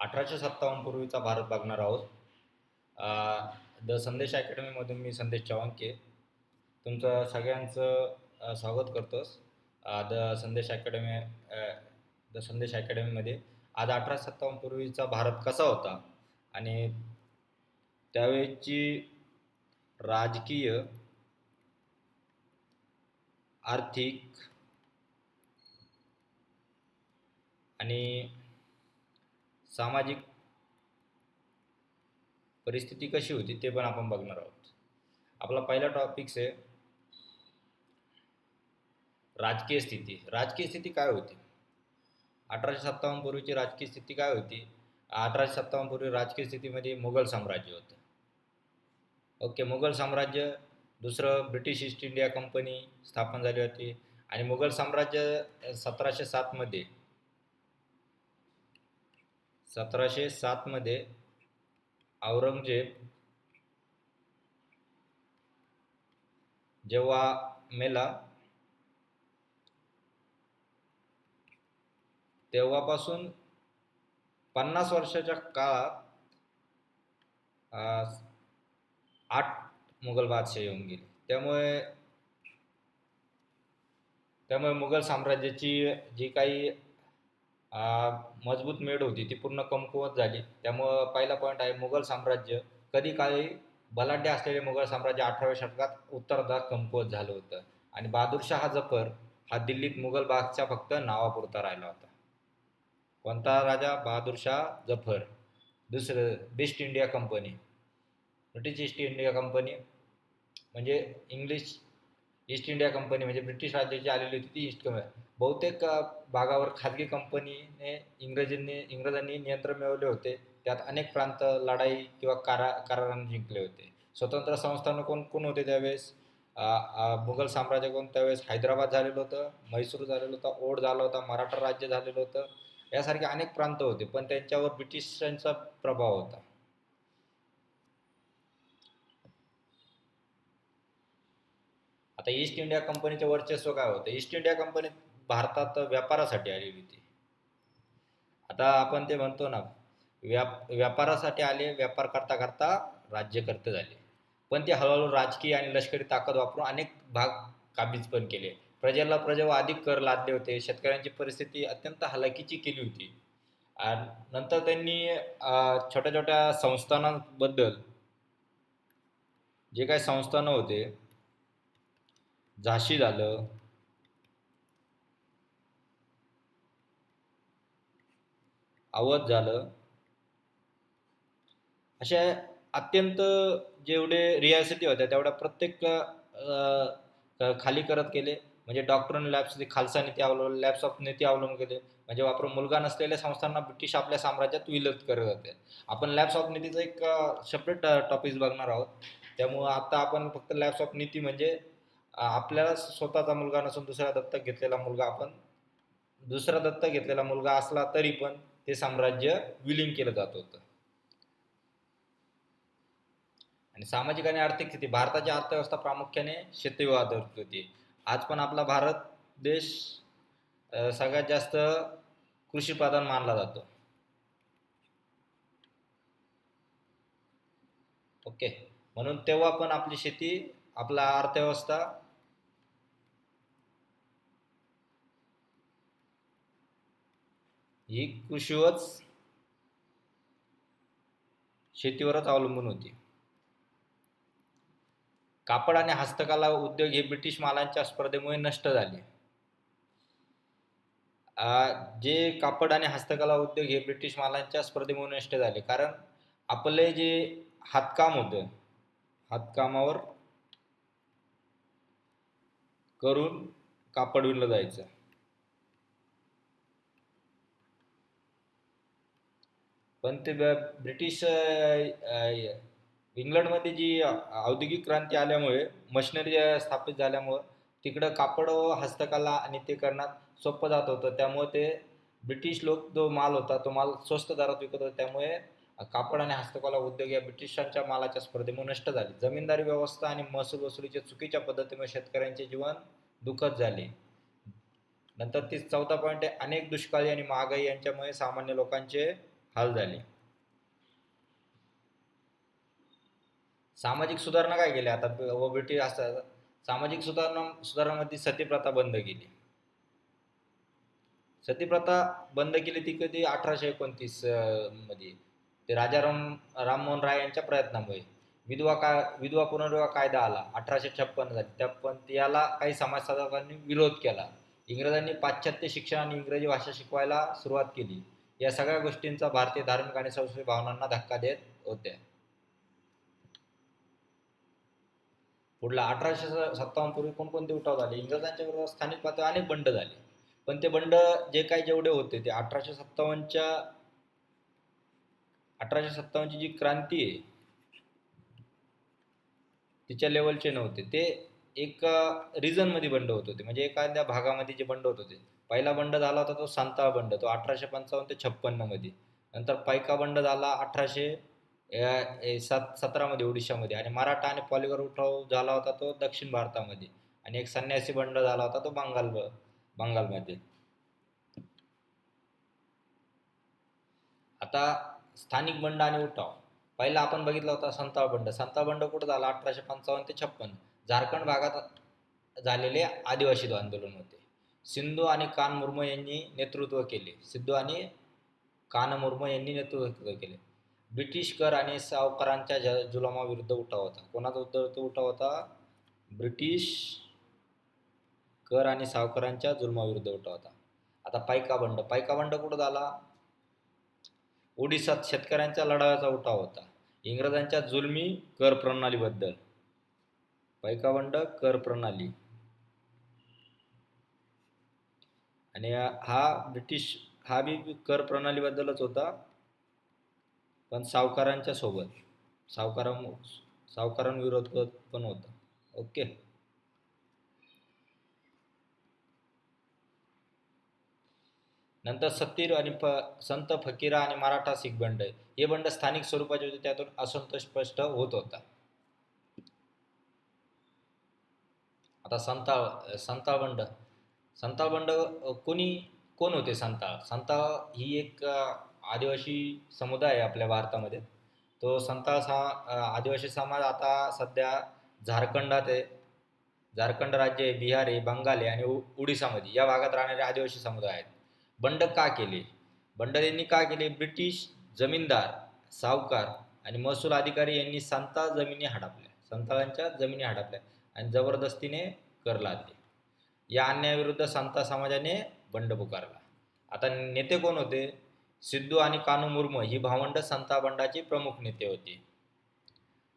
1857 पूर्वीचा भारत बघणार आहोत. द संदेश अकॅडमीमधून मी संदेश चव्हाणके तुमचं सगळ्यांचं स्वागत करतोस. द संदेश अकॅडमीमध्ये आज 1857 पूर्वीचा भारत कसा होता आणि त्यावेळची राजकीय, आर्थिक आणि सामाजिक परिस्थिती कशी होती ते पण आपण बघणार आहोत. आपला पहिला टॉपिक्स आहे राजकीय स्थिती. राजकीय स्थिती काय होती? 1857 पूर्वीची राजकीय स्थिती काय होती? 1857 पूर्वी राजकीय स्थितीमध्ये मुघल साम्राज्य होतं. ओके, मुघल साम्राज्य. दुसरं, ब्रिटिश ईस्ट इंडिया कंपनी स्थापन झाली होती आणि मुघल साम्राज्य 1707 मध्ये औरंगजेब जेव्हा मेला तेव्हापासून 50 वर्षाच्या काळात 8 मुघल बादशाह येऊन गेले. त्यामुळे मुघल साम्राज्याची जी काही मजबूत मेढ होती ती पूर्ण कमकुवत झाली. त्यामुळं पहिला पॉईंट आहे, मुघल साम्राज्य कधी काळी बलाढ्य असलेले मुघल साम्राज्य 18व्या शतकात उत्तरार्धात कमकुवत झालं होतं आणि बहादूरशाह जफर हा दिल्लीत मुघल बादशाह फक्त नावापुरता राहिला होता. कोणता राजा? बहादूरशाह जफर. दुसरं, east India company. British east India company म्हणजे ईस्ट इंडिया कंपनी म्हणजे ब्रिटिश राज्याची आलेली होती ती ईस्ट कंपनी. बहुतेक भागावर खाजगी कंपनीने इंग्रजांनी नियंत्रण मिळवले होते. त्यात अनेक प्रांत लढाई किंवा कराराने जिंकले होते. स्वतंत्र संस्थानं कोण कोण होते त्यावेळेस? मुघल साम्राज्याकडून त्यावेळेस हैदराबाद झालेलं होतं, म्हैसूर झालेलं होतं, ओढ झाला होता, मराठा राज्य झालेलं होतं. यासारखे अनेक प्रांत होते, पण त्यांच्यावर ब्रिटिशांचा प्रभाव होता. आता ईस्ट इंडिया कंपनीचे वर्चस्व काय होतं? ईस्ट इंडिया कंपनी भारतात व्यापारासाठी आलेली होती. आता आपण ते म्हणतो ना, व्यापारासाठी आले, व्यापार करता करता राज्यकर्ते झाले. पण ते हळूहळू राजकीय आणि लष्करी ताकद वापरून अनेक भाग काबीज पण केले. प्रजेवर अधिक कर लादले होते. शेतकऱ्यांची परिस्थिती अत्यंत हलाखीची केली होती. नंतर त्यांनी छोट्या छोट्या संस्थानांबद्दल, जे काही संस्थानं होते, झाशी झालं, अवध झालं, अशा अत्यंत जेवढे रियासती होत्या तेवढ्या प्रत्येक खाली करत गेले. म्हणजे डॉक्टरन लॅब्स खालसा नीती लॅब्स ऑफ नीती अवलंबून केले. म्हणजे वापरून मुलगा नसलेल्या संस्थांना ब्रिटिश आपल्या साम्राज्यात विलीन करत होते. आपण लॅब्स ऑफ नीतीचं एक सेपरेट टॉपिक बघणार आहोत. त्यामुळं आता आपण फक्त लॅब्स ऑफ नीती म्हणजे आपल्याला स्वतःचा मुलगा नसून दुसरा दत्तक घेतलेला मुलगा असला तरी पण ते साम्राज्य विलीन केलं जात होतं. आणि सामाजिक आणि आर्थिक स्थिती. भारताची अर्थव्यवस्था प्रामुख्याने शेतीवर आधारित होती. आज पण आपला भारत देश सगळ्यात जास्त कृषी प्रधान मानला जातो. ओके, म्हणून तेव्हा पण आपली शेती, आपला अर्थव्यवस्था ही शेतीवरच अवलंबून होती. कापड आणि हस्तकला उद्योग हे ब्रिटिश मालांच्या स्पर्धेमुळे नष्ट झाले. जे कापड आणि हस्तकला उद्योग हे ब्रिटिश मालांच्या स्पर्धेमुळे नष्ट झाले, कारण आपले जे हातकाम होतं, हातकामावर करून कापड विणलं जायचं. पण ते ब्रिटिश इंग्लंडमध्ये जी औद्योगिक क्रांती आल्यामुळे, मशिनरी स्थापित झाल्यामुळं तिकडं कापड हस्तकला आणि ते करण्यात सोपं जात होतं. त्यामुळे ते ब्रिटिश लोक जो माल होता तो माल स्वस्त दरात विकत होता. त्यामुळे कापड आणि हस्तकला उद्योग या ब्रिटिशांच्या मालाच्या स्पर्धेमुळे नष्ट झाले. जमीनदारी व्यवस्था आणि महसूल वसुलीच्या चुकीच्या पद्धतीमुळे शेतकऱ्यांचे जीवन दुःखद झाले. नंतर 14 पॉईंट आहे, अनेक दुष्काळी आणि महागाई यांच्यामुळे सामान्य लोकांचे हाल झाले. सामाजिक सुधारणा काय केल्या आता ब्रिटिश असतात. सामाजिक सुधारणामध्ये सतीप्रथा बंद केली. सतीप्रथा बंद केली ती कधी 1829 मध्ये, ते राममोहन राय यांच्या प्रयत्नामुळे. विधवा पुनर्विवाह कायदा आला 1856 मध्ये, पण याला काही समाजसाधकांनी विरोध केला. इंग्रजांनी पाश्चात्य शिक्षण आणि इंग्रजी भाषा शिकवायला सुरुवात केली. या सगळ्या गोष्टींचा भारतीय धार्मिक आणि सांस्कृतिक भावनांना धक्का देत होत्या. पुढला 1857 पूर्वी कोणकोणते उठाव झाले? इंग्रजांच्या विरोधात स्थानिक पातळीवर अनेक बंड झाले. पण ते बंड जे काही जेवढे होते ते 1857ची जी क्रांती आहे तिच्या लेवलचे नव्हते. ते एक रिजन मध्ये बंड होत होते, म्हणजे एखाद्या भागामध्ये जे बंड होत होते. पहिला बंड झाला होता तो सांताळ बंड, तो 1855 ते 56 मध्ये. नंतर पायका बंड झाला 1817 मध्ये ओडिशामध्ये, आणि मराठा आणि पॉलिगर उठाव झाला होता तो दक्षिण भारतामध्ये, आणि एक संन्यासी बंड झाला होता तो बंगालमध्ये. आता स्थानिक बंड आणि उठाव. पहिला आपण बघितला होता संताळ बंड. संताळ बंड कुठं झाला? 1855 ते 56 झारखंड भागात झालेले आदिवासी आंदोलन होते. सिंधू आणि कानमुर्म यांनी नेतृत्व केले. नेतृत्व केले. ब्रिटिश कर आणि सावकारांच्या जुलमाविरुद्ध उठाव होता. कोणाचा उठाव होता? ब्रिटिश कर आणि सावकारांच्या जुलमाविरुद्ध उठाव होता. आता पायका बंड कुठं झाला? ओडिसात शेतकऱ्यांच्या लढाव्याचा उठाव होता इंग्रजांच्या जुलमी कर प्रणालीबद्दल. पायका बंड कर प्रणाली, आणि हा बी कर प्रणालीबद्दलच होता, पण सावकारांच्या सोबत सावकारांविरोधात पण होता. ओके. नंतर सत्तीर आणि संत फकीरा आणि मराठा शीख बंड, हे बंड स्थानिक स्वरूपाचे होते. त्यातून असंतोष स्पष्ट होत होता. आता संताळ बंड कोण होते? संताळ ही एक आदिवासी समुदाय आहे आपल्या भारतामध्ये. तो आदिवासी समाज आता सध्या झारखंडात आहे. झारखंड राज्य आहे, बिहार आहे, बंगाल आहे आणि उडीसामध्ये या भागात राहणारे आदिवासी समुदाय आहेत. बंड यांनी का केले? ब्रिटिश जमीनदार, सावकार आणि महसूल अधिकारी यांनी संताळांच्या जमिनी हडपल्या आणि जबरदस्तीने कर लादले. या अन्यायाविरुद्ध संताळ समाजाने बंड पुकारला. आता नेते कोण होते? सिद्धू आणि कानू मुर्मू ही भावंड संताळ बंडाचे प्रमुख नेते होते.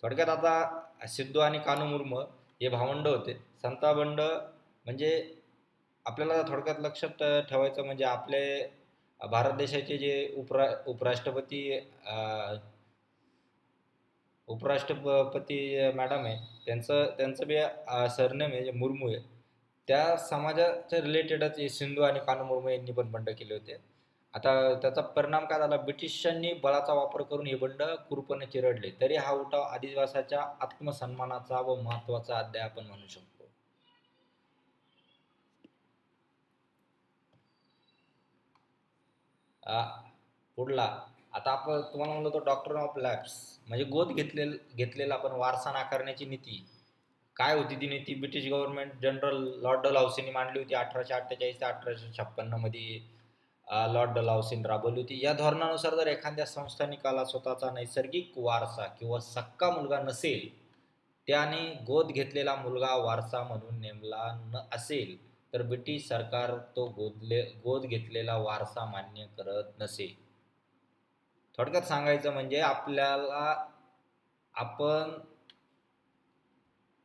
थोडक्यात आता सिद्धू आणि कानू मुर्मू हे भावंड होते. संताळ बंड म्हणजे आपल्याला थोडक्यात लक्षात ठेवायचं म्हणजे आपले भारत देशाचे जे उपराष्ट्रपती मॅडम आहे, त्यांचं बी सरनेम आहे जे मुर्मू आहे. त्या समाजाच्या रिलेटेडच सिंधू आणि कानू मुर्मू यांनी पण बंड केले होते. आता त्याचा परिणाम काय झाला? ब्रिटिशांनी बळाचा वापर करून हे बंड क्रूरपणे चिरडले. तरी हा उठाव आदिवासाच्या आत्मसन्मानाचा व महत्वाचा अध्याय आपण म्हणू शकतो. पुढला, आता आपण तुम्हाला म्हणलो तो डॉक्टर ऑफ लॅप्स, म्हणजे गोद घेतलेला आपण वारसा नाकारण्याची नीती. काय होती ती नीती? ब्रिटिश गव्हर्नमेंट जनरल लॉर्ड डलहौसीने मांडली होती 1848 ते 1856 मध्ये. लॉर्ड डलहौसीने राबवली होती. या धोरणानुसार जर एखाद्या संस्थानिकाला स्वतःचा नैसर्गिक वारसा किंवा सक्का मुलगा नसेल, त्याने गोद घेतलेला मुलगा वारसा म्हणून नेमला असेल, तर ब्रिटिश सरकार तो गोद घेतलेला वारसा मान्य करत नसे. थोडक्यात सांगायचं म्हणजे आपण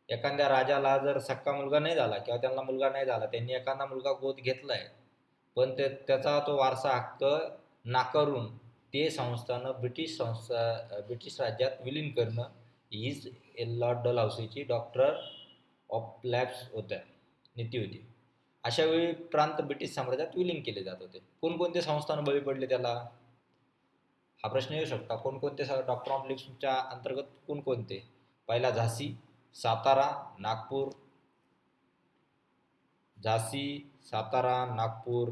एखाद्या राजाला जर सक्का मुलगा नाही झाला किंवा त्यांना मुलगा नाही झाला, त्यांनी एखादा मुलगा गोद घेतलाय, पण त्याचा तो वारसा हक्क नाकारून ते संस्थानं ब्रिटिश राज्यात विलीन करणं हीच लॉर्ड डलहौसीची डॉक्टर ऑफ लॅप्स नीती होती. अशा वेळी प्रांत ब्रिटिश साम्राज्यात विलीन केले जात होते. कोणकोणते संस्थान बळी पडले त्याला? हा प्रश्न येऊ शकता. कोणकोणते डॉक्टर ऑफ लॅप्सच्या अंतर्गत कोणकोणते? पहिला झाशी, सातारा, नागपूर,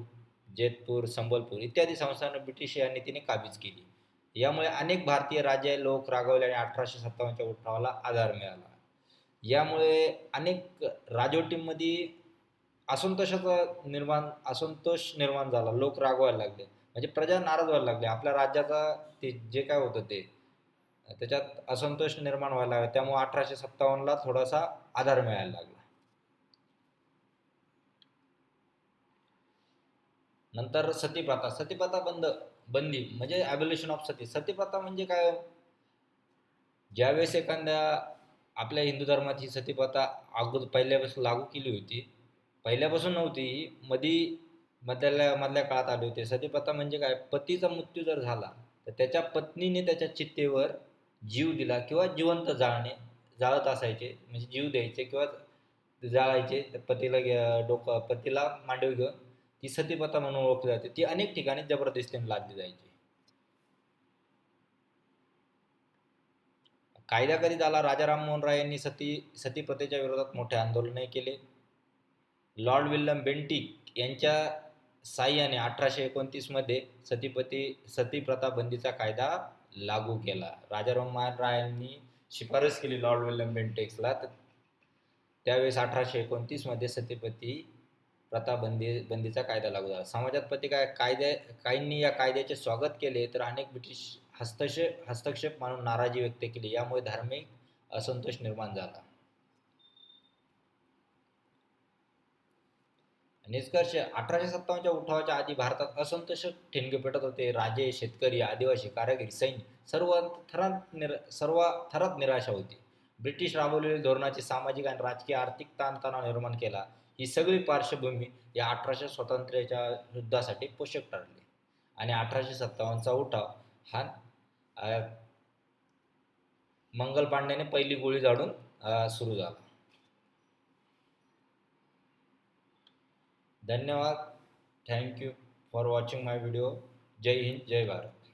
जेतपूर, संबलपूर इत्यादी संस्थानं ब्रिटिश या नीतीने काबीज केली. यामुळे अनेक भारतीय राजे लोक रागवले आणि 1857च्या उठावाला आधार मिळाला. यामुळे अनेक राजवटींमध्ये असंतोष निर्माण झाला. लोक रागवायला लागले, म्हणजे प्रजा नाराज व्हायला लागली. आपल्या राज्याचा ते जे काय होतं ते त्याच्यात असंतोष निर्माण व्हायला लागला. त्यामुळे 1857ला थोडासा आधार मिळायला लागला. नंतर सतीप्रथा बंदी म्हणजे ॲबोलिशन ऑफ सतीप्रथा म्हणजे काय? ज्यावेळेस एखाद्या आपल्या हिंदू धर्मात ही सतीप्रथा अगोदर पहिल्यापासून लागू केली होती. पहिल्यापासून नव्हती, मधल्या काळात आले होते. सतीप्रथा म्हणजे काय? पतीचा मृत्यू जर झाला तर त्याच्या पत्नीने त्याच्या चितेवर जीव दिला किंवा जिवंत जाळत असायचे, म्हणजे जीव द्यायचे किंवा जाळायचे. तर पतीला मांडीवर घेऊन ती सतीप्रथा म्हणून ओळखली जाते. ती अनेक ठिकाणी जबरदस्तीने लादली जायची. कायदा कधी झाला? राजा राममोहन राय यांनी सतीप्रथेच्या विरोधात मोठे आंदोलनही केले. लॉर्ड विल्यम बेंटिक यांच्या साह्याने 1829 मध्ये सतीप्रथा बंदीचा कायदा लागू केला. राजा राममोहन राय यांनी शिफारस केली लॉर्ड विल्यम बेंटिक्सला. त्यावेळेस 1829 मध्ये सतीपती प्रथा बंदीचा कायदा लागू झाला. समाजात काहींनी या कायद्याचे स्वागत केले, तर अनेक ब्रिटिश हस्तक्षेप मानून नाराजी व्यक्त केली. यामुळे धार्मिक असंतोष निर्माण झाला. निष्कर्ष: 1857च्या उठावाच्या आधी भारतात असंतोष ठिणगे पेटत होते. राजे, शेतकरी, आदिवासी, कारागीर, सैन्य सर्व थरात निराशा होती. ब्रिटिश राबवलेल्या धोरणाची सामाजिक आणि राजकीय आर्थिक ताणतणाव निर्माण केला. ही सगळी पार्श्वभूमी या 1800 स्वातंत्र्याच्या युद्धासाठी पोषक ठरली. आणि 1857चा उठाव हा मंगल पांडेने पहिली गोळी झाडून सुरू झाला. धन्यवाद. Thank you for watching my video. जय हिंद, जय भारत.